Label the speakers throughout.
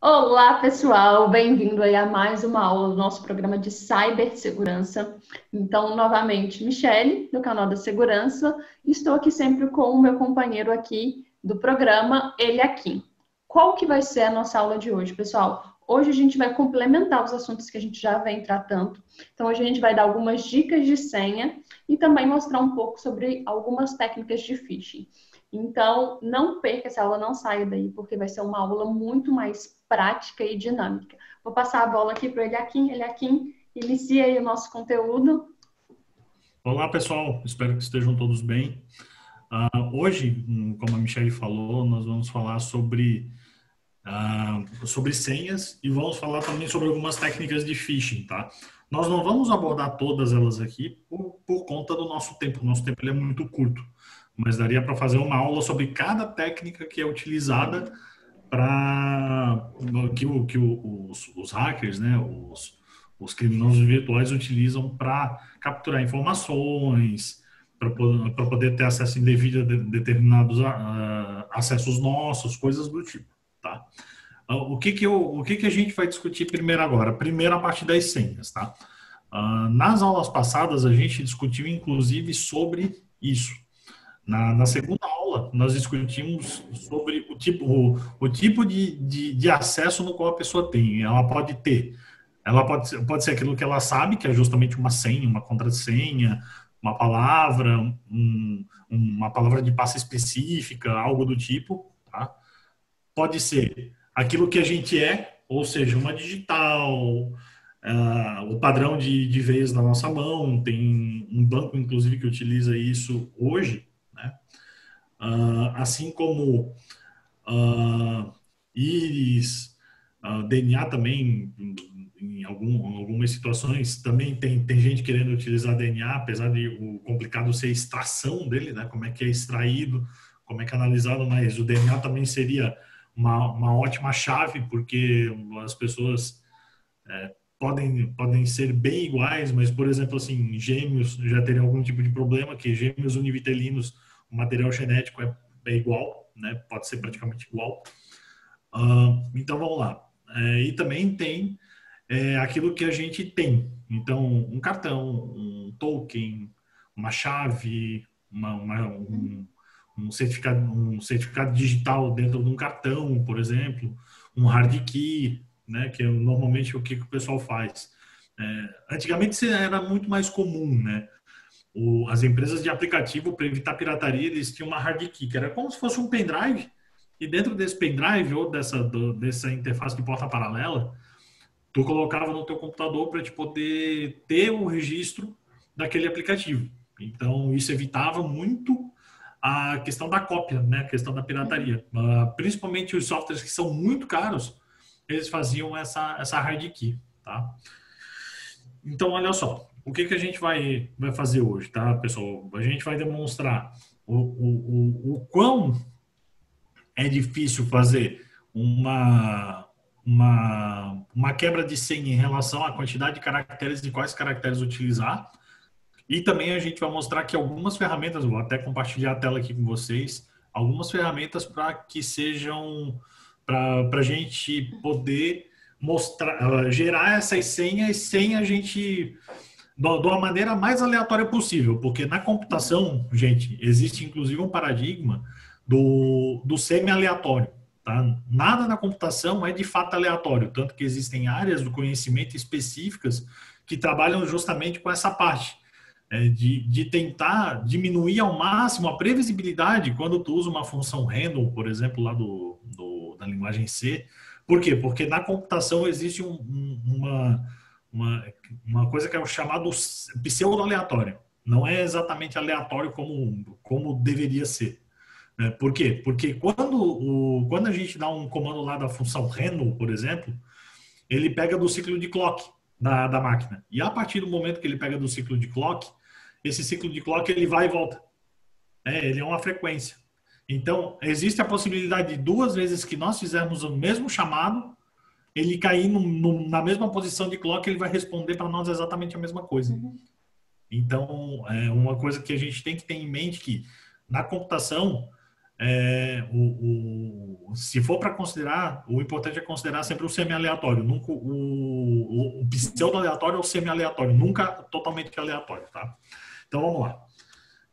Speaker 1: Olá, pessoal, bem-vindo aí a mais uma aula do nosso programa de cibersegurança. Então, novamente, Michele, do canal da Segurança, estou aqui sempre com o meu companheiro aqui do programa, Eliakim. Qual que vai ser a nossa aula de hoje, pessoal? Hoje a gente vai complementar os assuntos que a gente já vem tratando. Então, hoje a gente vai dar algumas dicas de senha e também mostrar um pouco sobre algumas técnicas de phishing. Então, não perca essa aula, não saia daí, porque vai ser uma aula muito mais prática e dinâmica. Vou passar a bola aqui para o Eliakim. Eliakim, inicia aí o nosso conteúdo.
Speaker 2: Olá, pessoal. Espero que estejam todos bem. Hoje, como a Michelle falou, nós vamos falar sobre senhas e vamos falar também sobre algumas técnicas de phishing, tá? Nós não vamos abordar todas elas aqui por conta do nosso tempo. O nosso tempo ele é muito curto, mas daria para fazer uma aula sobre cada técnica que é utilizada para que os hackers, né, os criminosos virtuais utilizam para capturar informações, para poder ter acesso indevido a determinados acessos nossos, coisas do tipo, tá? O que a gente vai discutir primeiro agora? Primeiro a parte das senhas, tá? Nas aulas passadas a gente discutiu inclusive sobre isso. Na segunda aula, nós discutimos sobre o tipo de acesso no qual a pessoa tem. Ela pode ser aquilo que ela sabe, que é justamente uma senha, uma contrassenha, uma palavra, uma palavra de passe específica, algo do tipo, tá? Pode ser aquilo que a gente é, ou seja, uma digital, o padrão de veias na nossa mão. Tem um banco, inclusive, que utiliza isso hoje, né? Assim como íris, DNA também, em algumas situações, também tem gente querendo utilizar DNA, apesar de o complicado ser a extração dele, né? Como é que é extraído, como é que é analisado, mas o DNA também seria uma ótima chave, porque as pessoas podem ser bem iguais, mas, por exemplo, assim, gêmeos já teriam algum tipo de problema, que gêmeos univitelinos, o material genético é igual, né? Pode ser praticamente igual. Então, vamos lá. E também tem aquilo que a gente tem. Então, um cartão, um token, uma chave, um certificado digital dentro de um cartão, por exemplo, um hard key, né, que é normalmente o que o pessoal faz. Antigamente isso era muito mais comum, né? As empresas de aplicativo, para evitar pirataria, eles tinham uma hard key, que era como se fosse um pendrive, e dentro desse pendrive ou dessa interface de porta paralela, tu colocava no teu computador para te poder ter o registro daquele aplicativo. Então, isso evitava muito a questão da cópia, né? A questão da pirataria. Principalmente os softwares que são muito caros, eles faziam essa hard key, tá? Então, olha só, o que a gente vai fazer hoje, tá, pessoal? A gente vai demonstrar o quão é difícil fazer uma quebra de senha em relação à quantidade de caracteres e quais caracteres utilizar. E também a gente vai mostrar que algumas ferramentas, vou até compartilhar a tela aqui com vocês, algumas ferramentas para que sejam, para a gente poder mostrar, gerar essas senhas sem a gente, de uma maneira mais aleatória possível, porque na computação, gente, existe inclusive um paradigma do semi-aleatório. Tá? Nada na computação é de fato aleatório, tanto que existem áreas do conhecimento específicas que trabalham justamente com essa parte de tentar diminuir ao máximo a previsibilidade quando tu usa uma função random, por exemplo, lá da linguagem C. Por quê? Porque na computação existe uma coisa que é o chamado pseudo-aleatório. Não é exatamente aleatório como deveria ser. Por quê? Porque quando a gente dá um comando lá da função random, por exemplo, ele pega do ciclo de clock da máquina. E a partir do momento que ele pega do ciclo de clock, esse ciclo de clock ele vai e volta. Ele é uma frequência. Então, existe a possibilidade de duas vezes que nós fizermos o mesmo chamado, ele cair na mesma posição de clock, ele vai responder para nós exatamente a mesma coisa. Então, é uma coisa que a gente tem que ter em mente que na computação se for para considerar, o importante é considerar sempre o semi-aleatório, nunca o pseudo-aleatório ou semi-aleatório, nunca totalmente aleatório, tá? Então vamos lá.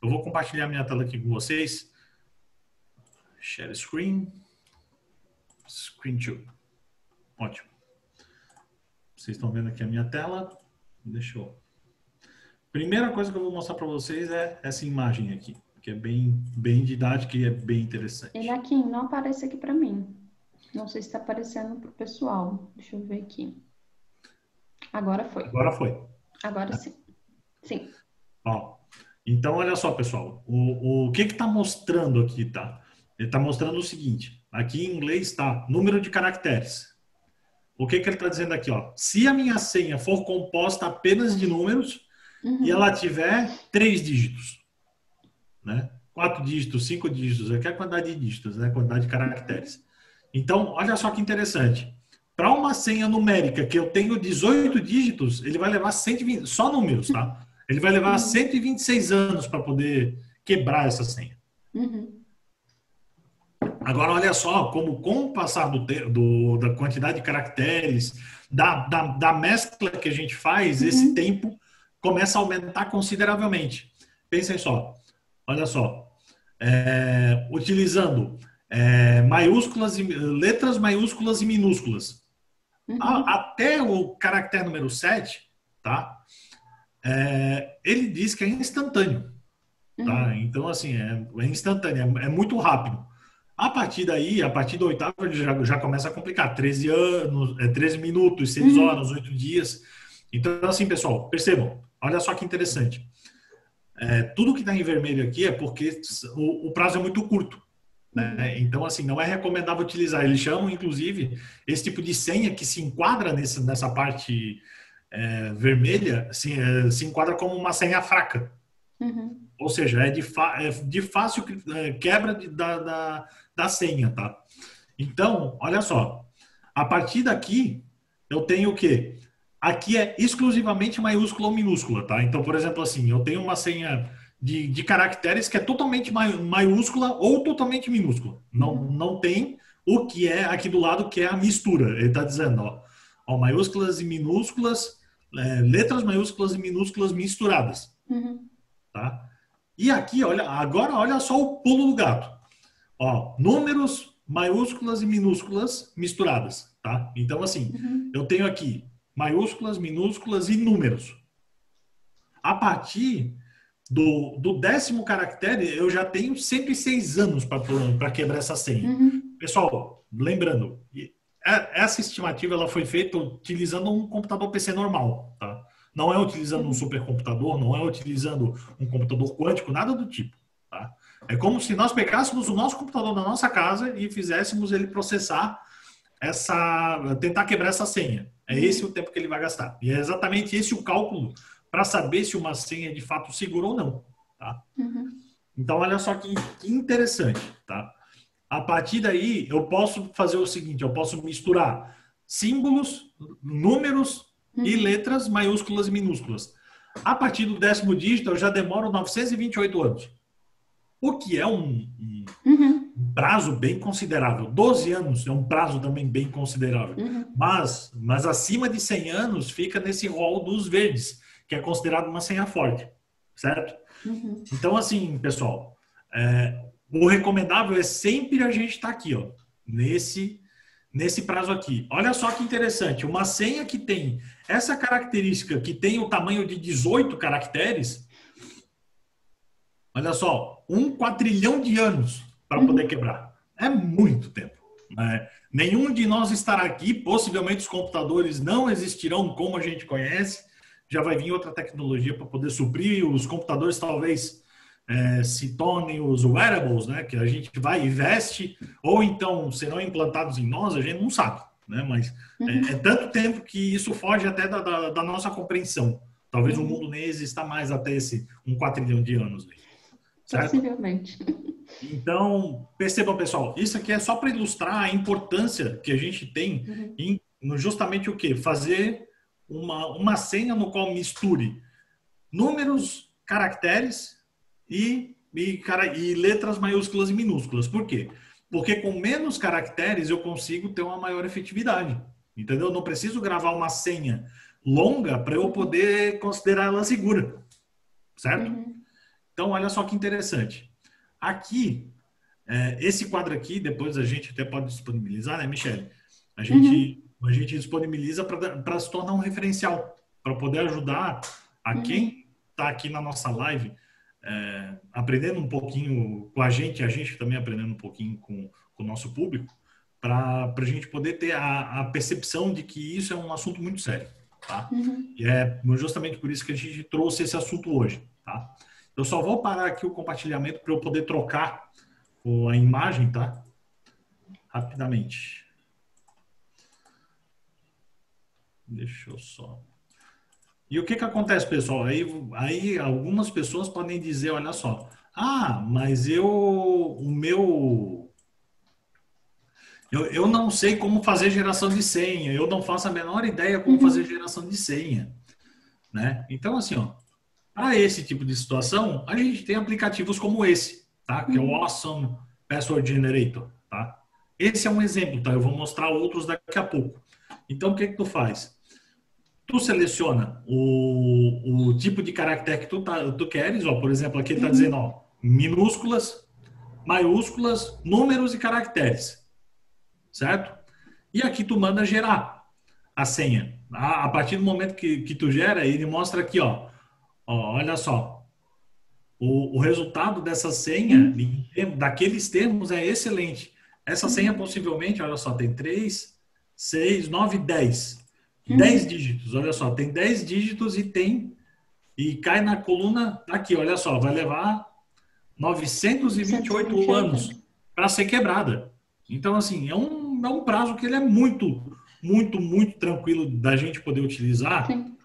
Speaker 2: Eu vou compartilhar minha tela aqui com vocês. Share screen. Screen 2. Ótimo. Vocês estão vendo aqui a minha tela? Deixa eu... Primeira coisa que eu vou mostrar para vocês é essa imagem aqui, que é bem didática e é bem interessante.
Speaker 1: Ele aqui não aparece aqui para mim. Não sei se está aparecendo para o pessoal. Deixa eu ver aqui. Agora foi.
Speaker 2: Agora foi.
Speaker 1: Agora sim. Sim.
Speaker 2: Ó, então, olha só, pessoal. O que está mostrando aqui, tá? Ele está mostrando o seguinte. Aqui em inglês está número de caracteres. O que ele está dizendo aqui, ó? Se a minha senha for composta apenas de números e ela tiver 3 dígitos, né? 4 dígitos, 5 dígitos, aqui é a quantidade de dígitos, né? A quantidade de caracteres. Então, olha só que interessante. Para uma senha numérica que eu tenho 18 dígitos, ele vai levar 120, só números, tá? Ele vai levar 126 anos para poder quebrar essa senha. Agora, olha só, como com o passar da quantidade de caracteres, da mescla que a gente faz, esse tempo começa a aumentar consideravelmente. Pensem só, olha só, utilizando letras maiúsculas e minúsculas. Até o caractere número 7, tá? Ele diz que é instantâneo. Tá? Então, assim, é instantâneo, é muito rápido. A partir daí, a partir do oitavo, ele já começa a complicar. 13 anos, 13 minutos, 6 horas, 8 dias. Então, assim, pessoal, percebam. Olha só que interessante. Tudo que está em vermelho aqui é porque o prazo é muito curto. Né? Então, assim, não é recomendável utilizar. Eles chamam, inclusive, esse tipo de senha que se enquadra nessa parte vermelha, se enquadra como uma senha fraca. Ou seja, é de fácil quebra da senha, tá? Então, olha só. A partir daqui, eu tenho o quê? Aqui é exclusivamente maiúscula ou minúscula, tá? Então, por exemplo, assim, eu tenho uma senha de caracteres que é totalmente maiúscula ou totalmente minúscula. Não tem o que é aqui do lado, que é a mistura. Ele está dizendo, ó, maiúsculas e minúsculas, letras maiúsculas e minúsculas misturadas. Tá? E aqui, agora olha só o pulo do gato. Ó, números maiúsculas e minúsculas misturadas, tá? Então, assim, eu tenho aqui maiúsculas, minúsculas e números. A partir do 10º caractere, eu já tenho 106 anos para quebrar essa senha. Pessoal, lembrando, essa estimativa ela foi feita utilizando um computador PC normal, tá? Não é utilizando um supercomputador, não é utilizando um computador quântico, nada do tipo. Tá? É como se nós pegássemos o nosso computador da nossa casa e fizéssemos ele processar tentar quebrar essa senha. É esse o tempo que ele vai gastar. E é exatamente esse o cálculo para saber se uma senha é de fato segura ou não. Tá? Então, olha só que interessante. Tá? A partir daí, eu posso fazer o seguinte, eu posso misturar símbolos, números e letras maiúsculas e minúsculas. A partir do 10º dígito, eu já demoro 928 anos. O que é um prazo bem considerável. 12 anos é um prazo também bem considerável. Mas acima de 100 anos fica nesse rol dos verdes, que é considerado uma senha forte. Certo? Então, assim, pessoal, o recomendável é sempre a gente estar aqui, ó, nesse prazo aqui. Olha só que interessante. Uma senha que tem essa característica, que tem o tamanho de 18 caracteres, olha só, 1 quadrilhão de anos para poder quebrar. É muito tempo. Nenhum de nós estará aqui. Possivelmente os computadores não existirão como a gente conhece. Já vai vir outra tecnologia para poder suprir. Os computadores talvez se tornem os wearables, né? Que a gente vai e veste, ou então serão implantados em nós, a gente não sabe. Né? Mas é tanto tempo que isso foge até da nossa compreensão. Talvez o mundo nem exista mais até esse 1 quadrilhão de anos. Certo?
Speaker 1: Possivelmente.
Speaker 2: Então, percebam, pessoal, isso aqui é só para ilustrar a importância que a gente tem em justamente o quê? Fazer uma senha no qual misture números, caracteres e e letras maiúsculas e minúsculas. Por quê? Porque com menos caracteres eu consigo ter uma maior efetividade. Entendeu? Eu não preciso gravar uma senha longa para eu poder considerar ela segura. Certo? Então, olha só que interessante. Aqui, esse quadro aqui, depois a gente até pode disponibilizar, né, Michele? A gente disponibiliza para se tornar um referencial, para poder ajudar a quem está aqui na nossa live, aprendendo um pouquinho com a gente também aprendendo um pouquinho com o nosso público, para a gente poder ter a percepção de que isso é um assunto muito sério, tá? E é justamente por isso que a gente trouxe esse assunto hoje, tá? Eu só vou parar aqui o compartilhamento para eu poder trocar a imagem, tá? Rapidamente. Deixa eu só... E o que acontece, pessoal? Aí algumas pessoas podem dizer, olha só, mas eu não sei como fazer geração de senha, eu não faço a menor ideia como fazer geração de senha, né? Então, assim, ó, para esse tipo de situação, a gente tem aplicativos como esse, tá? Que é o Awesome Password Generator, tá? Esse é um exemplo, tá? Eu vou mostrar outros daqui a pouco. Então, o que tu faz? Tu seleciona o tipo de caractere que tu queres, ó, por exemplo, aqui ele está dizendo, ó, minúsculas, maiúsculas, números e caracteres, certo? E aqui tu manda gerar a senha. A partir do momento que tu gera, ele mostra aqui, ó, olha só, o resultado dessa senha, daqueles termos, é excelente. Essa senha possivelmente, olha só, tem 3, 6, 9, 10. 10 dígitos, olha só, tem 10 dígitos e cai na coluna aqui, olha só, vai levar 928 anos para ser quebrada. Então, assim, é um prazo que ele é muito, muito, muito tranquilo da gente poder utilizar.
Speaker 1: Sim.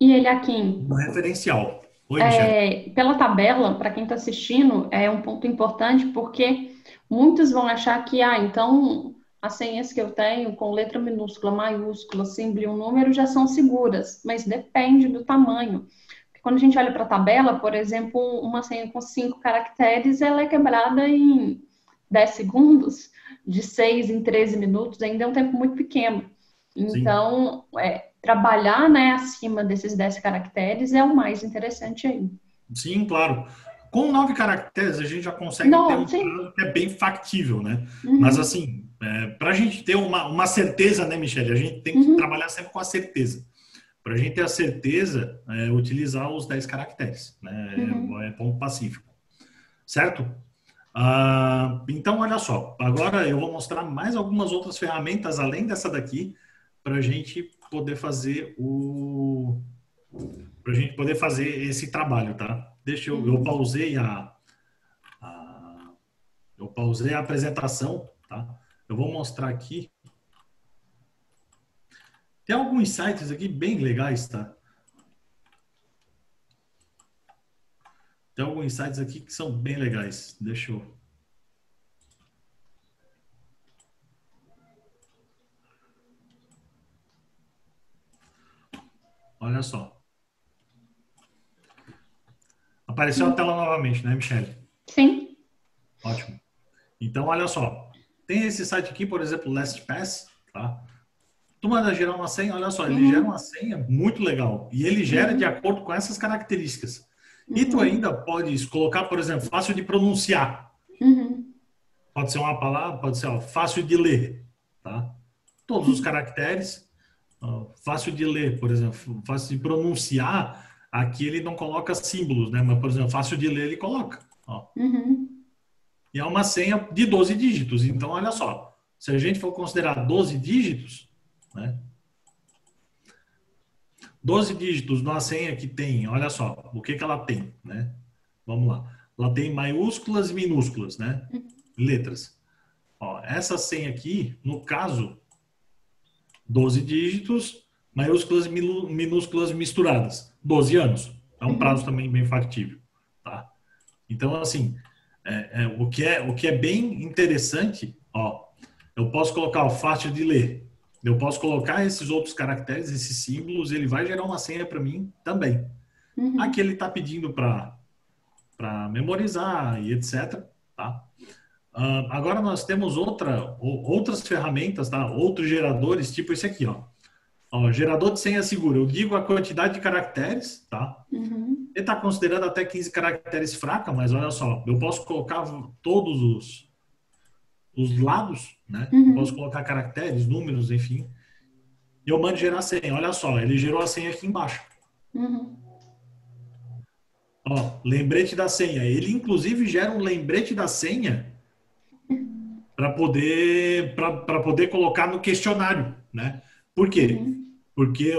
Speaker 1: E ele aqui,
Speaker 2: um referencial. Oi, Michele.
Speaker 1: Pela tabela, para quem está assistindo, é um ponto importante porque muitos vão achar que, então as senhas que eu tenho com letra minúscula, maiúscula, símbolo e um número já são seguras, mas depende do tamanho. Porque quando a gente olha para a tabela, por exemplo, uma senha com 5 caracteres, ela é quebrada em 10 segundos, de 6 em 13 minutos, ainda é um tempo muito pequeno. Então, trabalhar, né, acima desses 10 caracteres é o mais interessante aí.
Speaker 2: Sim, claro. Com 9 caracteres, a gente já consegue ter um prazo que é bem factível, né? Mas, assim, para a gente ter uma certeza, né, Michele? A gente tem que trabalhar sempre com a certeza. Para a gente ter a certeza, utilizar os 10 caracteres, né? É ponto pacífico. Certo? Então, olha só. Agora eu vou mostrar mais algumas outras ferramentas, além dessa daqui, para a gente poder fazer esse trabalho, tá? Eu pausei eu pausei a apresentação, tá? Eu vou mostrar aqui. Tem alguns sites aqui bem legais, tá? Tem alguns sites aqui que são bem legais. Deixa eu... Olha só. Apareceu a tela novamente, né, Michele?
Speaker 1: Sim.
Speaker 2: Ótimo. Então, olha só. Tem esse site aqui, por exemplo, LastPass, tá? Tu manda gerar uma senha, olha só, ele gera uma senha muito legal. E ele gera de acordo com essas características. E tu ainda pode colocar, por exemplo, fácil de pronunciar. Pode ser uma palavra, pode ser fácil de ler, tá? Todos os caracteres, fácil de ler, por exemplo, fácil de pronunciar. Aqui ele não coloca símbolos, né? Mas, por exemplo, fácil de ler, ele coloca. E é uma senha de 12 dígitos. Então, olha só. Se a gente for considerar 12 dígitos, né? 12 dígitos numa senha que tem, olha só, o que ela tem, né? Vamos lá. Ela tem maiúsculas e minúsculas, né? Letras. Essa senha aqui, no caso, 12 dígitos, maiúsculas e minúsculas misturadas. 12 anos. É um prazo também bem factível, tá? Então, assim, o que é bem interessante, eu posso colocar o fácil de ler. Eu posso colocar esses outros caracteres, esses símbolos, ele vai gerar uma senha para mim também. Aqui ele está pedindo para para memorizar e etc. Tá? Agora nós temos outras ferramentas, tá? Outros geradores, tipo esse aqui, ó. Ó, gerador de senha segura. Eu digo a quantidade de caracteres, tá?
Speaker 1: Uhum.
Speaker 2: Ele está considerando até 15 caracteres fraca, mas olha só, eu posso colocar todos os lados, né? Eu posso
Speaker 1: Uhum.
Speaker 2: colocar caracteres, números, enfim. E eu mando gerar senha. Olha só, ele gerou a senha aqui embaixo.
Speaker 1: Uhum.
Speaker 2: Ó, lembrete da senha. Ele, inclusive, gera um lembrete da senha para poder colocar no questionário, né? Por quê?
Speaker 1: Uhum.
Speaker 2: Porque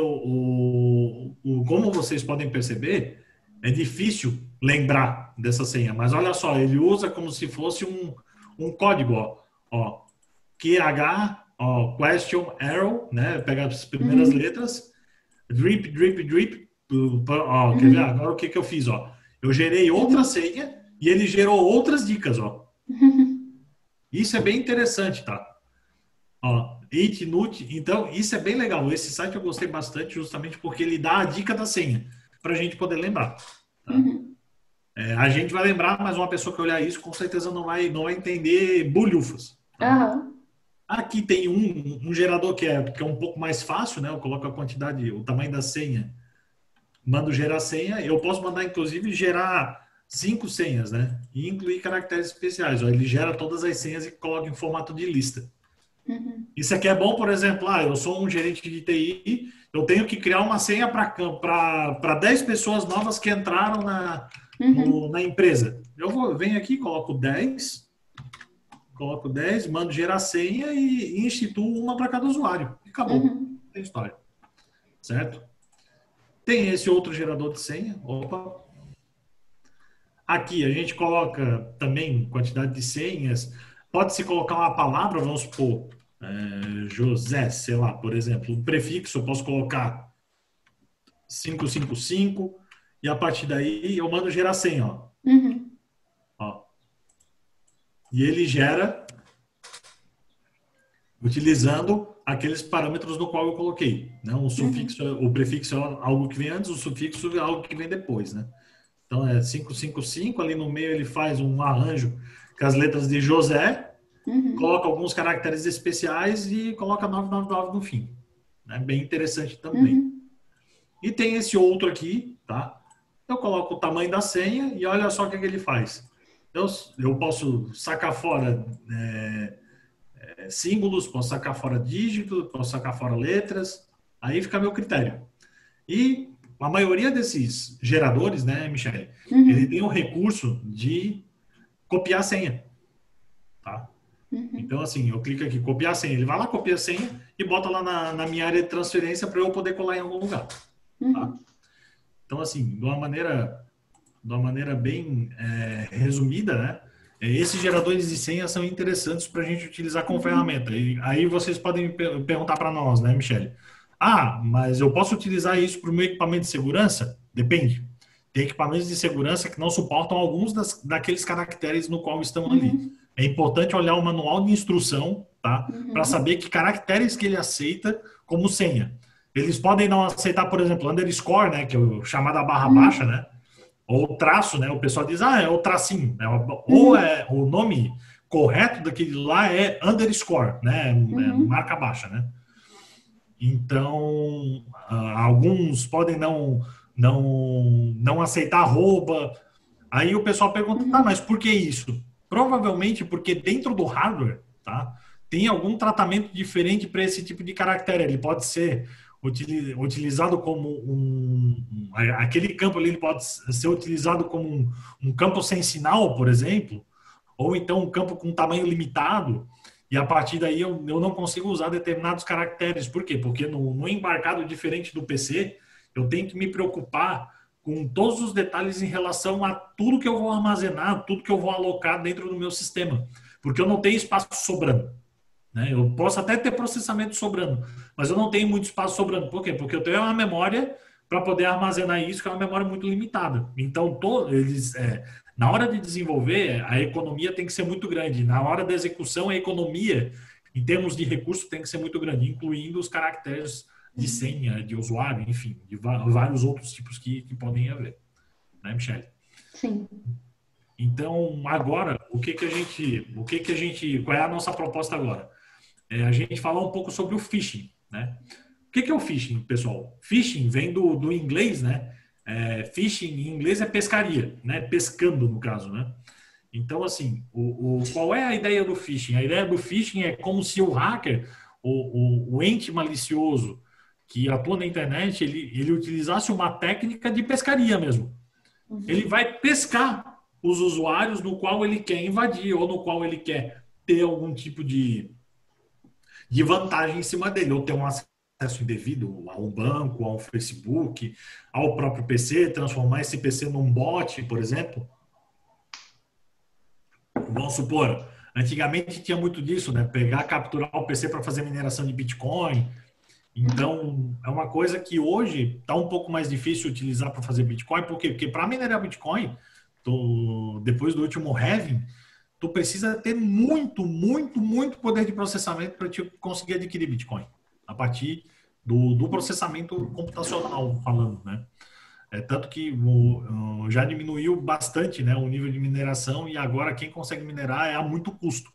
Speaker 2: como vocês podem perceber, é difícil lembrar dessa senha. Mas olha só, ele usa como se fosse um código, ó, QH, ó, question, arrow, né? Pega as primeiras
Speaker 1: Uhum.
Speaker 2: letras, drip, drip, drip. Ó, quer ver?
Speaker 1: Uhum.
Speaker 2: Agora o que eu fiz, ó? Eu gerei outra
Speaker 1: Uhum.
Speaker 2: senha e ele gerou outras dicas, ó.
Speaker 1: Uhum.
Speaker 2: Isso é bem interessante, tá? Ó, Itnut, então isso é bem legal. Esse site eu gostei bastante justamente porque ele dá a dica da senha para a gente poder lembrar. Tá?
Speaker 1: Uhum.
Speaker 2: A gente vai lembrar, mas uma pessoa que olhar isso com certeza não vai entender bulhufas. Tá?
Speaker 1: Aham.
Speaker 2: Aqui tem um gerador que é um pouco mais fácil, né? Eu coloco a quantidade, o tamanho da senha, mando gerar senha. Eu posso mandar, inclusive, gerar 5 senhas, né? E incluir caracteres especiais. Ó, ele gera todas as senhas e coloca em formato de lista.
Speaker 1: Uhum.
Speaker 2: Isso aqui é bom, por exemplo, eu sou um gerente de TI, eu tenho que criar uma senha para 10 pessoas novas que entraram
Speaker 1: Uhum.
Speaker 2: na empresa. Venho aqui, coloco 10, mando gerar senha e instituo uma para cada usuário. E acabou.
Speaker 1: Uhum.
Speaker 2: Tem história. Certo? Tem esse outro gerador de senha. Opa. Aqui a gente coloca também quantidade de senhas. Pode-se colocar uma palavra, vamos supor, José, sei lá, por exemplo, um prefixo, eu posso colocar 555 e a partir daí eu mando gerar senha, ó.
Speaker 1: Uhum.
Speaker 2: Ó. E ele gera utilizando aqueles parâmetros no qual eu coloquei, né?
Speaker 1: Uhum.
Speaker 2: O prefixo é algo que vem antes, o sufixo é algo que vem depois, né? Então é 555, ali no meio ele faz um arranjo com as letras de José,
Speaker 1: Uhum.
Speaker 2: coloca alguns caracteres especiais e coloca 999 no fim. É bem interessante também.
Speaker 1: Uhum.
Speaker 2: E tem esse outro aqui, tá? Eu coloco o tamanho da senha e olha só o que ele faz. Eu posso sacar fora símbolos, posso sacar fora dígitos, posso sacar fora letras. Aí fica a meu critério. E a maioria desses geradores, né, Michele, ele
Speaker 1: Uhum.
Speaker 2: tem o recurso de copiar a senha, tá?
Speaker 1: Uhum.
Speaker 2: Então, assim, eu clico aqui, copiar a senha. Ele vai lá, copia a senha e bota lá na minha área de transferência para eu poder colar em algum lugar, tá?
Speaker 1: Uhum.
Speaker 2: Então, assim, de uma maneira bem resumida, né? Esses geradores de senha são interessantes para a gente utilizar como
Speaker 1: Uhum.
Speaker 2: ferramenta. E aí vocês podem perguntar para nós, né, Michele? Ah, mas eu posso utilizar isso para o meu equipamento de segurança? Depende. Tem equipamentos de segurança que não suportam alguns daqueles caracteres no qual estão ali.
Speaker 1: Uhum.
Speaker 2: É importante olhar o manual de instrução, tá? Para
Speaker 1: Uhum.
Speaker 2: saber que caracteres que ele aceita como senha. Eles podem não aceitar, por exemplo, underscore, né, que é o chamada barra baixa,
Speaker 1: Uhum.
Speaker 2: né? Ou traço, né? O pessoal diz, é o tracinho, né? Ou
Speaker 1: Uhum.
Speaker 2: é o nome correto daquele lá é underscore, né?
Speaker 1: Uhum.
Speaker 2: Marca baixa, né? Então, alguns podem não aceitar arroba. Aí o pessoal pergunta, tá,
Speaker 1: Uhum.
Speaker 2: mas por que isso? Provavelmente porque dentro do hardware, tá, tem algum tratamento diferente para esse tipo de caractere. Ele pode ser utilizado como aquele campo ali, ele pode ser utilizado como um campo sem sinal, por exemplo, ou então um campo com tamanho limitado, e a partir daí eu não consigo usar determinados caracteres. Por quê? Porque no embarcado diferente do PC, eu tenho que me preocupar com todos os detalhes em relação a tudo que eu vou armazenar, tudo que eu vou alocar dentro do meu sistema, porque eu não tenho espaço sobrando. Né? Eu posso até ter processamento sobrando, mas eu não tenho muito espaço sobrando. Por quê? Porque eu tenho uma memória para poder armazenar isso, que é uma memória muito limitada. Então, na hora de desenvolver, a economia tem que ser muito grande. Na hora da execução, a economia, em termos de recurso, tem que ser muito grande, incluindo os caracteres de
Speaker 1: Uhum.
Speaker 2: senha, de usuário, enfim, de vários outros tipos que podem haver. Né, Michele?
Speaker 1: Sim.
Speaker 2: Então, agora, qual é a nossa proposta agora? É a gente falar um pouco sobre o phishing, né? O que é o phishing, pessoal? Phishing vem do inglês, né? Phishing em inglês é pescaria, né? Pescando, no caso, né? Então, assim, qual é a ideia do phishing? A ideia do phishing é como se o hacker, o ente malicioso que atua na internet, ele utilizasse uma técnica de pescaria mesmo.
Speaker 1: Uhum.
Speaker 2: Ele vai pescar os usuários no qual ele quer invadir ou no qual ele quer ter algum tipo de vantagem em cima dele, ou ter um acesso indevido a um banco, a um Facebook, ao próprio PC, transformar esse PC num bot, por exemplo. Vamos supor, antigamente tinha muito disso, né? Pegar, capturar o PC para fazer mineração de Bitcoin. Então, é uma coisa que hoje está um pouco mais difícil utilizar para fazer Bitcoin. Por quê? Porque para minerar Bitcoin, depois do último halving, tu precisa ter muito, muito, muito poder de processamento para te conseguir adquirir Bitcoin. A partir do processamento computacional, falando, né? Tanto que já diminuiu bastante, né, o nível de mineração e agora quem consegue minerar é a muito custo.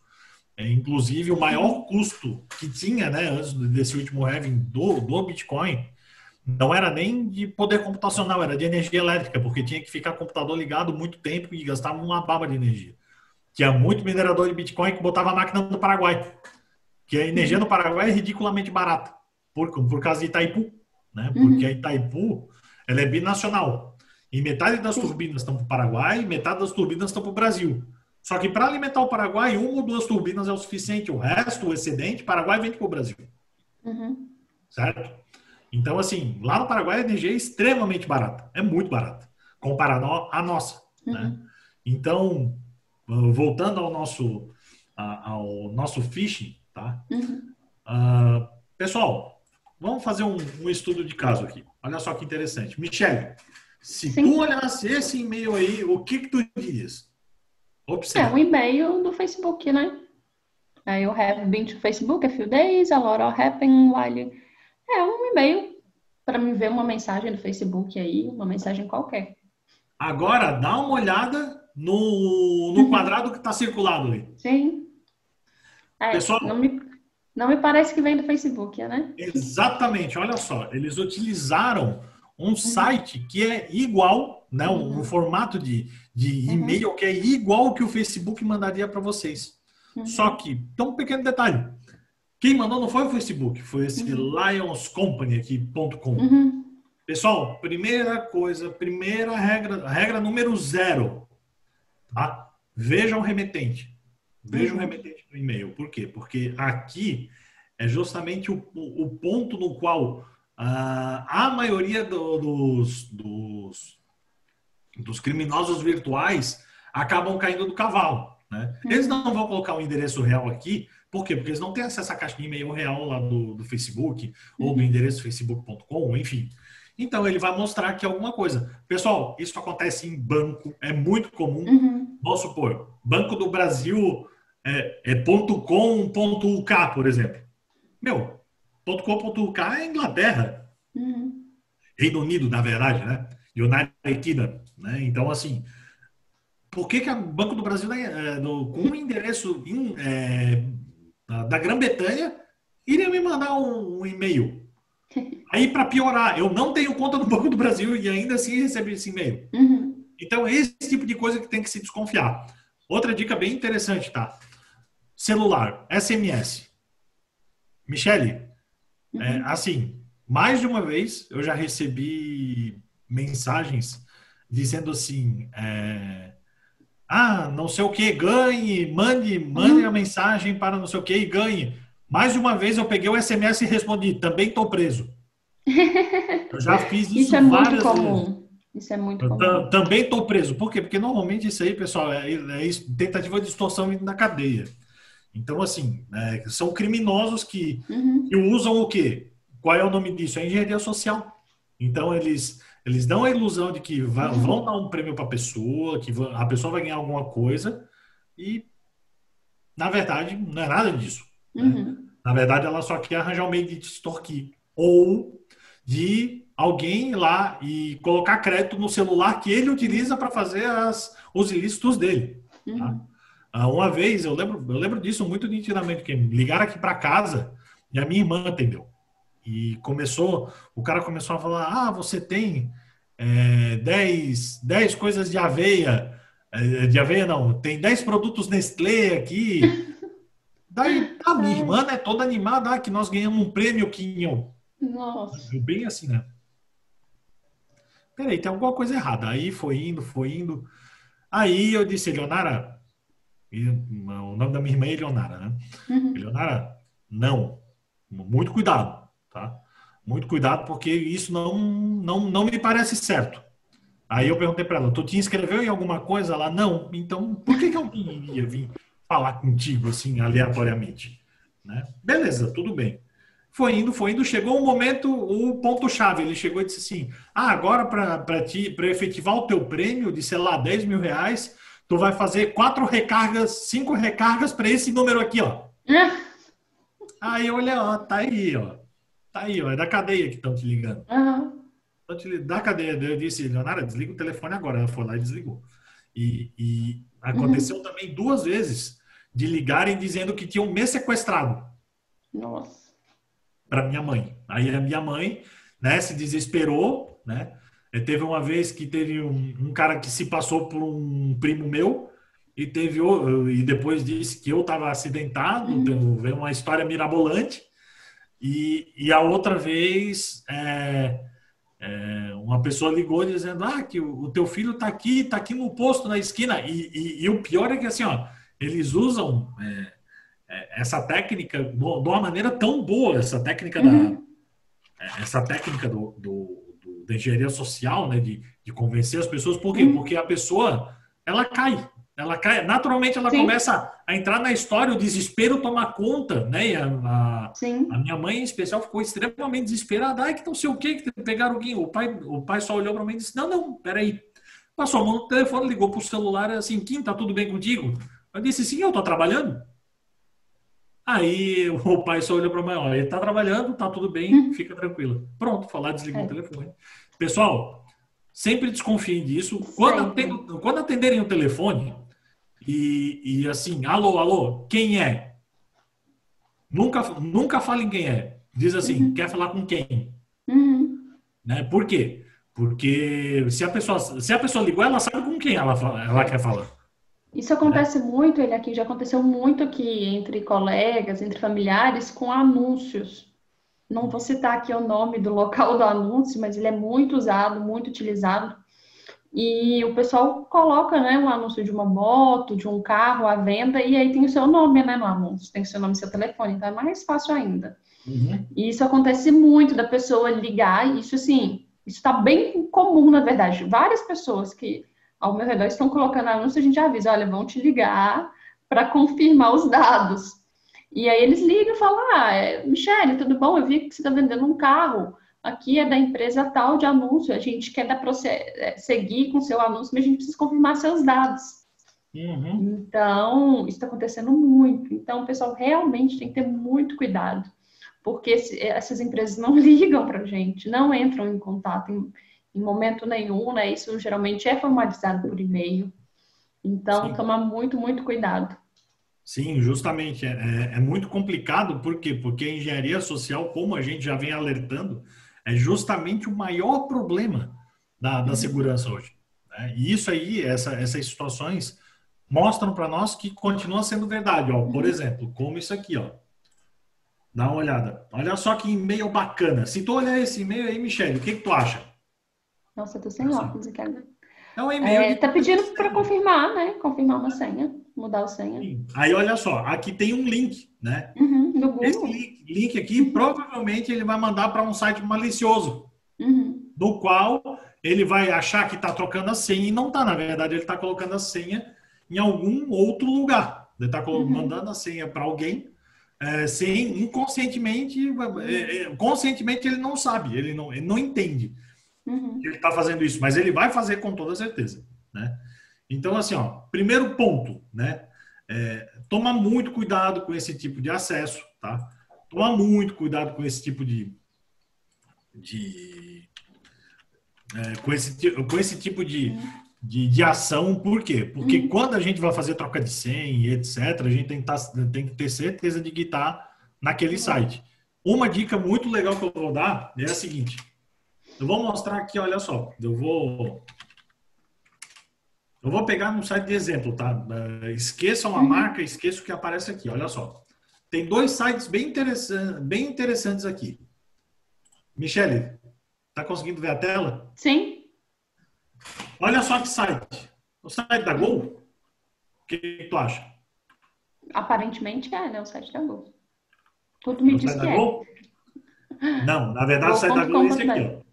Speaker 2: Inclusive, o maior custo que tinha, né, antes desse último halving do Bitcoin não era nem de poder computacional, era de energia elétrica, porque tinha que ficar o computador ligado muito tempo e gastava uma baba de energia. Tinha muito minerador de Bitcoin que botava a máquina no Paraguai, que a energia no Paraguai é ridiculamente barata, por causa de Itaipu, né? Porque a Itaipu ela é binacional. E metade das turbinas estão para o Paraguai e metade das turbinas estão para o Brasil. Só que para alimentar o Paraguai, uma ou duas turbinas é o suficiente. O resto, o excedente, o Paraguai vende para o Brasil.
Speaker 1: Uhum.
Speaker 2: Certo? Então, assim, lá no Paraguai a energia é extremamente barata. É muito barata. Comparado à nossa. Né? Então, voltando ao nosso phishing, tá? Pessoal, vamos fazer um estudo de caso aqui. Olha só que interessante. Michele, se tu olhasse esse e-mail aí, o que tu dirias?
Speaker 1: É um e-mail do Facebook, né? I have been to Facebook a few days, a lot of happened while... É um e-mail para me ver uma mensagem do Facebook aí, uma mensagem qualquer.
Speaker 2: Agora, dá uma olhada no quadrado que está circulado ali.
Speaker 1: Sim.
Speaker 2: Pessoal,
Speaker 1: não me parece que vem do Facebook, né?
Speaker 2: Exatamente. Olha só, eles utilizaram um site que é igual, né, um formato de e-mail que é igual ao que o Facebook mandaria para vocês. Só que, tem um pequeno detalhe. Quem mandou não foi o Facebook, foi esse lionscompany aqui.com. Pessoal, primeira regra número 0, tá? Veja o remetente. Veja o remetente do e-mail. Por quê? Porque aqui é justamente o ponto no qual a maioria dos criminosos virtuais acabam caindo do cavalo. Né? Eles não vão colocar o endereço real aqui. Por quê? Porque eles não têm acesso à caixa de e-mail real lá do Facebook ou do endereço facebook.com, enfim. Então, ele vai mostrar que é alguma coisa. Pessoal, isso acontece em banco, é muito comum. Vamos supor, Banco do Brasil .com.uk, por exemplo. Meu, .com.uk é Inglaterra. Reino Unido, na verdade, né? United Kingdom, né? Então, assim, por que o Banco do Brasil, com um endereço da Grã-Bretanha, iria me mandar um e-mail? Aí, para piorar, eu não tenho conta no Banco do Brasil e ainda assim recebi esse e-mail. Então, esse tipo de coisa que tem que se desconfiar. Outra dica bem interessante, tá? Celular, SMS. Michele, assim, mais de uma vez eu já recebi mensagens dizendo assim, não sei o que, ganhe, mande a mensagem para não sei o que e ganhe. Mais de uma vez eu peguei o SMS e respondi, também estou preso. Eu já fiz isso várias vezes.
Speaker 1: Isso é muito comum.
Speaker 2: Também estou preso. Por quê? Porque normalmente isso aí, pessoal, é tentativa de extorsão indo na cadeia. Então, assim, são criminosos que usam o quê? Qual é o nome disso? É engenharia social. Então, eles dão a ilusão de que vão dar um prêmio para a pessoa, que a pessoa vai ganhar alguma coisa e, na verdade, não é nada disso. Né? Na verdade, ela só quer arranjar um meio de te extorquir ou de alguém ir lá e colocar crédito no celular que ele utiliza para fazer os ilícitos dele. Tá?
Speaker 1: Uhum.
Speaker 2: Uma vez, eu lembro disso muito nitidamente, que ligaram aqui para casa e a minha irmã atendeu. E o cara começou a falar, você tem 10 coisas de aveia. De aveia não, tem 10 produtos Nestlé aqui. Daí a minha
Speaker 1: Ai,
Speaker 2: irmã, né, toda animada, que nós ganhamos um prêmio que
Speaker 1: nossa.
Speaker 2: bem assim, né? Peraí, tem alguma coisa errada. Aí foi indo, foi indo. Aí eu disse, Eleonara, o nome da minha irmã é Eleonara, né?
Speaker 1: Uhum.
Speaker 2: Eleonara, não. Muito cuidado, tá? Muito cuidado, porque isso não me parece certo. Aí eu perguntei para ela, tu te inscreveu em alguma coisa? Ela, não. Então, por que alguém iria vir falar contigo assim, aleatoriamente? Né? Beleza, tudo bem. Foi indo, chegou um momento, o ponto-chave, ele chegou e disse assim, agora para efetivar o teu prêmio de, sei lá, 10 mil reais, tu vai fazer 4 recargas, 5 recargas para esse número aqui, ó. Aí eu olhei, ó, tá aí, ó. Tá aí, ó, é da cadeia que estão te ligando.
Speaker 1: Aham.
Speaker 2: Da cadeia, eu disse, Leonara, desliga o telefone agora. Ela foi lá e desligou. E aconteceu
Speaker 1: Uhum.
Speaker 2: também 2 vezes de ligarem dizendo que tinham me sequestrado
Speaker 1: Nossa.
Speaker 2: para minha mãe. Aí a minha mãe, né, se desesperou, né? Teve uma vez que teve um cara que se passou por um primo meu e depois disse que eu estava acidentado,
Speaker 1: Uhum.
Speaker 2: veio uma história mirabolante. E a outra vez uma pessoa ligou dizendo que o teu filho está aqui no posto na esquina. E o pior é que assim, ó, eles usam essa técnica de uma maneira tão boa,
Speaker 1: Uhum.
Speaker 2: essa técnica da engenharia social, né, de convencer as pessoas. Por quê? Porque
Speaker 1: Uhum.
Speaker 2: a pessoa, ela cai. Ela cai, naturalmente ela
Speaker 1: Sim,
Speaker 2: começa a entrar na história, o desespero toma conta, né? E a
Speaker 1: sim.
Speaker 2: minha mãe, em especial, ficou extremamente desesperada. Ai, que não sei o quê, que pegaram alguém. O pai só olhou para mim e disse: Não, não, peraí. Passou a mão no telefone, ligou pro celular, assim: Kim, tá tudo bem contigo? Eu disse: Sim, eu tô trabalhando. Aí o pai só olhou para a mãe: Ó, ele tá trabalhando, tá tudo bem,
Speaker 1: Uhum.
Speaker 2: fica tranquilo. Pronto, falar, desligou o
Speaker 1: É,
Speaker 2: telefone. Pessoal, sempre desconfiem disso.
Speaker 1: sempre.
Speaker 2: Quando atenderem o telefone, e assim, alô, alô, quem é? Nunca falem quem é. Diz assim, quer
Speaker 1: Uhum.
Speaker 2: falar com quem?
Speaker 1: Uhum.
Speaker 2: Né? Por quê? Porque se a pessoa ligou, ela sabe com quem ela quer
Speaker 1: É.
Speaker 2: falar.
Speaker 1: Isso
Speaker 2: Né?
Speaker 1: acontece muito, ele aqui já aconteceu muito aqui entre colegas, entre familiares, com anúncios. Não vou citar aqui o nome do local do anúncio, mas ele é muito usado, muito utilizado. E o pessoal coloca, né, um anúncio de uma moto, de um carro à venda, e aí tem o seu nome, né, no anúncio, tem o seu nome e seu telefone, então é mais fácil ainda.
Speaker 2: Uhum.
Speaker 1: E isso acontece muito da pessoa ligar, isso assim, isso está bem comum, na verdade. Várias pessoas que ao meu redor estão colocando anúncio, a gente avisa, olha, vão te ligar para confirmar os dados. E aí eles ligam e falam, Michele, tudo bom? Eu vi que você está vendendo um carro. Aqui é da empresa tal de anúncio. A gente quer seguir com seu anúncio, mas a gente precisa confirmar seus dados.
Speaker 2: Uhum.
Speaker 1: Então, isso está acontecendo muito. Então, o pessoal realmente tem que ter muito cuidado, porque essas empresas não ligam para a gente, não entram em contato em momento nenhum, né? Isso geralmente é formalizado por e-mail. Então,
Speaker 2: Sim.
Speaker 1: tomar muito, muito cuidado.
Speaker 2: Sim, justamente. É muito complicado, por quê? Porque a engenharia social, como a gente já vem alertando, é justamente o maior problema da
Speaker 1: Uhum.
Speaker 2: segurança hoje. Né? E isso aí, essas situações, mostram para nós que continua sendo verdade. Ó. Por
Speaker 1: Uhum.
Speaker 2: exemplo, como isso aqui, ó. Dá uma olhada. Olha só que e-mail bacana. Se tu olhar esse e-mail aí, Michele, o que que tu acha?
Speaker 1: Nossa, eu tô sem
Speaker 2: Olha só.
Speaker 1: óculos aqui agora.
Speaker 2: É um e-mail de
Speaker 1: Tá pedindo para
Speaker 2: senha.
Speaker 1: confirmar, né? Confirmar uma senha, mudar a senha.
Speaker 2: Sim. Aí, olha só, aqui tem um link, né?
Speaker 1: Uhum. Do
Speaker 2: Esse
Speaker 1: Google.
Speaker 2: link aqui, provavelmente, ele vai mandar para um site malicioso,
Speaker 1: Uhum.
Speaker 2: do qual ele vai achar que está trocando a senha e não está. Na verdade, ele está colocando a senha em algum outro lugar. Ele está
Speaker 1: Uhum.
Speaker 2: mandando a senha para alguém, sem inconscientemente, conscientemente ele não sabe, ele não entende que ele
Speaker 1: Uhum.
Speaker 2: está fazendo isso, mas ele vai fazer com toda certeza, né? Então, assim, ó, primeiro ponto, né? Toma muito cuidado com esse tipo de acesso, tá? Toma muito cuidado com esse tipo de com esse tipo de ação. Por quê? Porque quando a gente vai fazer troca de senha e etc., a gente tem que ter certeza de que está naquele site. Uma dica muito legal que eu vou dar é a seguinte. Eu vou mostrar aqui, olha só. Eu vou pegar um site de exemplo, tá? Esqueçam a marca, esqueça o que aparece aqui, olha só. Tem 2 sites bem interessantes aqui. Michele, tá conseguindo ver a tela?
Speaker 1: Sim.
Speaker 2: Olha só que site. O site da Gol? O que tu acha?
Speaker 1: Aparentemente né? O site da Gol. Tudo me diz que é.
Speaker 2: Gol? Não, na verdade o site da Gol é esse aqui, ó.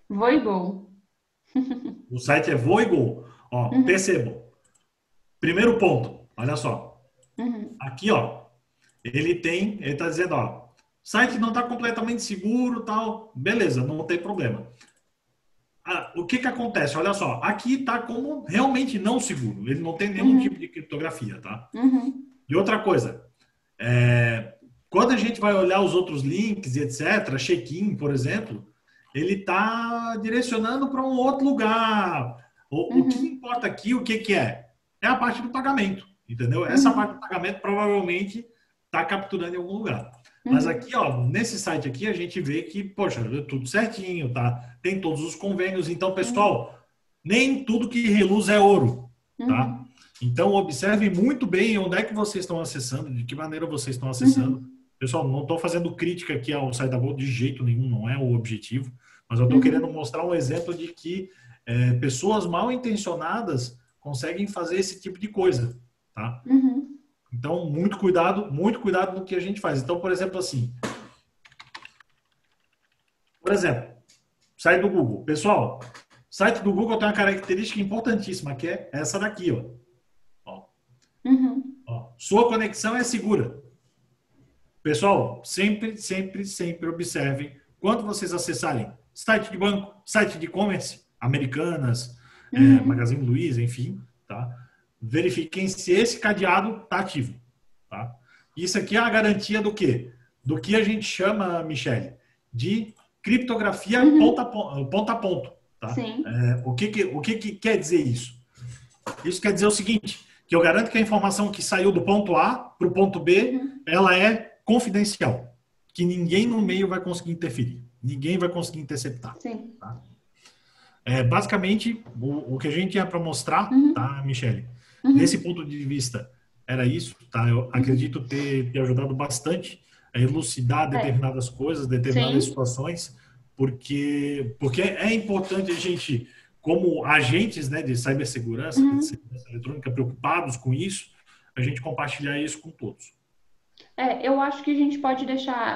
Speaker 1: Voigol.
Speaker 2: O site é Voigol. Ó, percebam. Primeiro ponto, olha só. Aqui, ó, ele tá dizendo, ó, site não está completamente seguro, tal. Beleza, não tem problema. O que acontece? Olha só, aqui está como realmente não seguro. Ele não tem nenhum tipo de criptografia, tá? E outra coisa, quando a gente vai olhar os outros links e etc., check-in, por exemplo, ele está direcionando para um outro lugar. O que importa aqui, o que é? É a parte do pagamento, entendeu? Essa parte do pagamento provavelmente está capturando em algum lugar. Mas aqui, ó, nesse site aqui, a gente vê que, poxa, tudo certinho, tá? Tem todos os convênios. Então, pessoal, nem tudo que reluz é ouro, tá? Então, observem muito bem onde é que vocês estão acessando, de que maneira vocês estão acessando. Pessoal, não estou fazendo crítica aqui ao site da Gol de jeito nenhum, não é o objetivo. Mas eu estou querendo mostrar um exemplo de que pessoas mal intencionadas conseguem fazer esse tipo de coisa, tá? Então, muito cuidado no que a gente faz. Então, por exemplo, assim. Por exemplo, site do Google. Pessoal, site do Google tem uma característica importantíssima, que é essa daqui, ó. Ó, sua conexão é segura. Pessoal, sempre observem quando vocês acessarem site de banco, site de e-commerce, Americanas, Magazine Luiza, enfim, tá? Verifiquem se esse cadeado está ativo, tá? Isso aqui é a garantia do quê? Do que a gente chama, Michele, de criptografia ponto a ponto, tá?
Speaker 1: Sim.
Speaker 2: O que quer dizer isso? Isso quer dizer o seguinte, que eu garanto que a informação que saiu do ponto A para o ponto B, ela é confidencial, que ninguém no meio vai conseguir interferir, ninguém vai conseguir interceptar.
Speaker 1: Sim.
Speaker 2: Tá? Basicamente, o que a gente tinha para mostrar, tá, Michele? Desse ponto de vista, era isso, tá? Eu acredito ter ajudado bastante a elucidar determinadas coisas, determinadas situações, porque é importante a gente, como agentes, né, de cibersegurança, de segurança eletrônica, preocupados com isso, a gente compartilhar isso com todos.
Speaker 1: Eu acho que a gente pode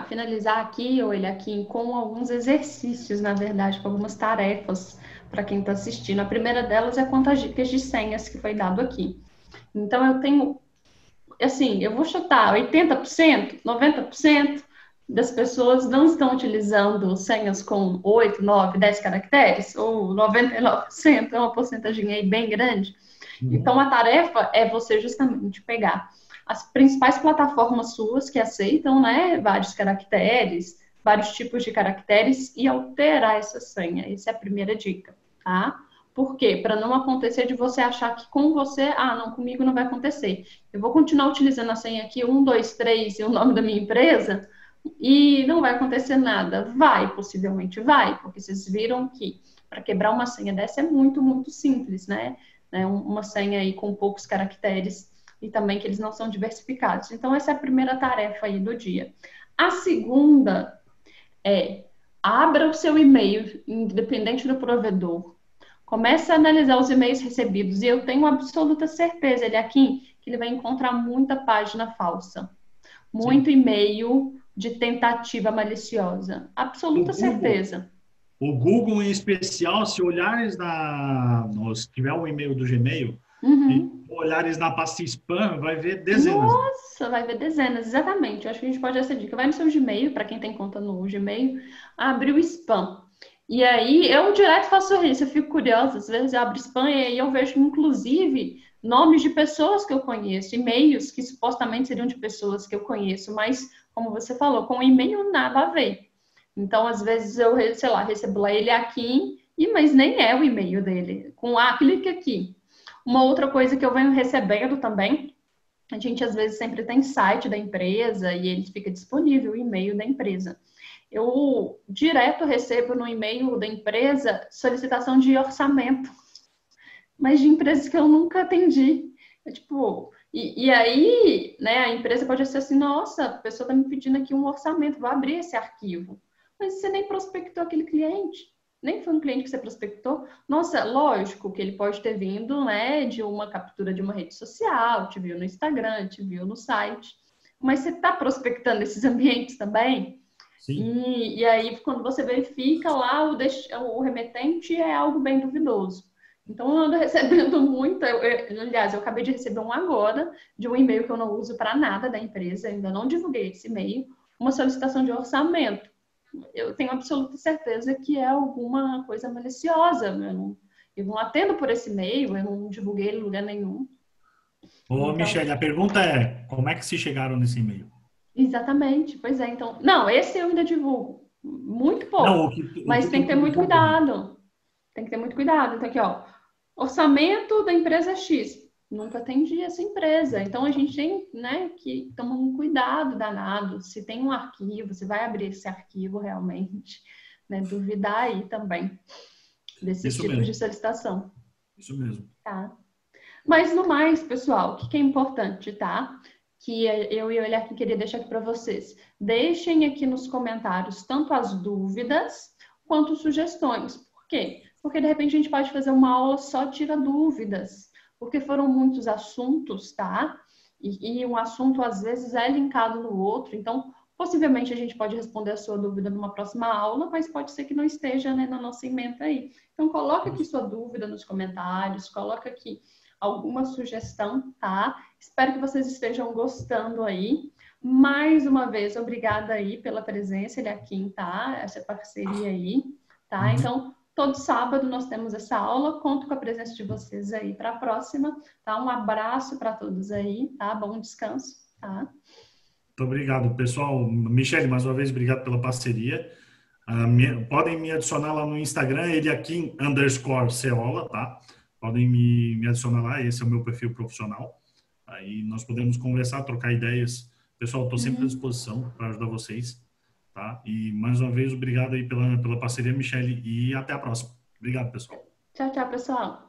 Speaker 1: finalizar aqui, ou ele aqui, com alguns exercícios, na verdade, com algumas tarefas para quem está assistindo. A primeira delas é quantas dicas de senhas que foi dado aqui. Então, eu tenho, assim, eu vou chutar 80%, 90% das pessoas não estão utilizando senhas com 8, 9, 10 caracteres, ou 99%, é uma porcentagem aí bem grande. Então, a tarefa é você justamente pegar as principais plataformas suas que aceitam, né, vários caracteres, vários tipos de caracteres e alterar essa senha. Essa é a primeira dica, tá? Por quê? Para não acontecer de você achar que com você, não, comigo não vai acontecer. Eu vou continuar utilizando a senha aqui, 1, 2, 3 e o nome da minha empresa e não vai acontecer nada. Vai, possivelmente vai, porque vocês viram que para quebrar uma senha dessa é muito, muito simples, né? Uma senha aí com poucos caracteres e também que eles não são diversificados. Então, essa é a primeira tarefa aí do dia. A segunda é, abra o seu e-mail, independente do provedor. Comece a analisar os e-mails recebidos. E eu tenho absoluta certeza, ele aqui, que ele vai encontrar muita página falsa. Muito e-mail de tentativa maliciosa. Absoluta certeza.
Speaker 2: O Google, em especial, se olhares se tiver um e-mail do Gmail, e olhares na pasta spam, vai ver dezenas.
Speaker 1: Nossa, vai ver dezenas, exatamente. Eu acho que a gente pode dar essa dica. Vai no seu Gmail, para quem tem conta no Gmail, abre o spam. E aí, eu direto faço isso, eu fico curiosa, às vezes eu abro spam e aí eu vejo, inclusive, nomes de pessoas que eu conheço, e-mails que supostamente seriam de pessoas que eu conheço, mas, como você falou, com e-mail nada a ver. Então, às vezes eu, sei lá, recebo lá ele aqui Mas nem é o e-mail dele. Clique aqui. Uma outra coisa que eu venho recebendo também, a gente às vezes sempre tem site da empresa e ele fica disponível o e-mail da empresa. Eu direto recebo no e-mail da empresa solicitação de orçamento, mas de empresas que eu nunca atendi. Tipo, e aí, né, a empresa pode ser assim, nossa, a pessoa está me pedindo aqui um orçamento, vou abrir esse arquivo. Mas você nem prospectou aquele cliente, nem foi um cliente que você prospectou. Nossa, lógico que ele pode ter vindo, né, de uma captura de uma rede social, te viu no Instagram, te viu no site. Mas você está prospectando esses ambientes também?
Speaker 2: Sim.
Speaker 1: E aí, quando você verifica lá, o remetente é algo bem duvidoso. Então, eu ando recebendo muito. Aliás, eu acabei de receber um agora, de um e-mail que eu não uso para nada da empresa, ainda não divulguei esse e-mail, uma solicitação de orçamento. Eu tenho absoluta certeza que é alguma coisa maliciosa. Eu não atendo por esse e-mail, eu não divulguei em lugar nenhum.
Speaker 2: Ô,
Speaker 1: Então,
Speaker 2: Michele, a pergunta é, como é que se chegaram nesse e-mail?
Speaker 1: exatamente, pois é. Então, não, esse eu ainda divulgo. Muito
Speaker 2: Não,
Speaker 1: pouco,
Speaker 2: o
Speaker 1: mas
Speaker 2: que
Speaker 1: tem
Speaker 2: tu
Speaker 1: que ter muito
Speaker 2: publicou para mim.
Speaker 1: cuidado. Tem que ter muito cuidado. Então, aqui, ó, orçamento da empresa X. Nunca atendi essa empresa. Então, a gente tem, né, que tomar um cuidado danado. Se tem um arquivo, você vai abrir esse arquivo realmente, né? Duvidar aí também desses
Speaker 2: Isso
Speaker 1: tipos de
Speaker 2: mesmo,
Speaker 1: solicitação,
Speaker 2: isso mesmo.
Speaker 1: tá? Mas no mais, pessoal, o que é importante, tá? Que eu e olhar aqui queria deixar aqui para vocês. Deixem aqui nos comentários tanto as dúvidas quanto sugestões. Por quê? Porque de repente a gente pode fazer uma aula só tira dúvidas, porque foram muitos assuntos, tá? E um assunto às vezes é linkado no outro, então possivelmente a gente pode responder a sua dúvida numa próxima aula, mas pode ser que não esteja, né, na nossa ementa aí. Então coloca aqui sua dúvida nos comentários, coloca aqui alguma sugestão, tá? Espero que vocês estejam gostando aí. Mais uma vez, obrigada aí pela presença, Eliakim, tá? Essa parceria aí, tá?
Speaker 2: Uhum.
Speaker 1: Então, todo sábado nós temos essa aula, conto com a presença de vocês aí para a próxima, tá? Um abraço para todos aí, tá? Bom descanso, tá?
Speaker 2: Muito obrigado, pessoal. Michele, mais uma vez, obrigado pela parceria. Podem me adicionar lá no Instagram, Eliakim_Ceola, tá? Podem me adicionar lá, esse é o meu perfil profissional. Aí nós podemos conversar, trocar ideias. Pessoal, estou sempre à
Speaker 1: Uhum.
Speaker 2: disposição para ajudar vocês, tá? E mais uma vez, obrigado aí pela parceria, Michele, e até a próxima. Obrigado, pessoal.
Speaker 1: Tchau, tchau, pessoal.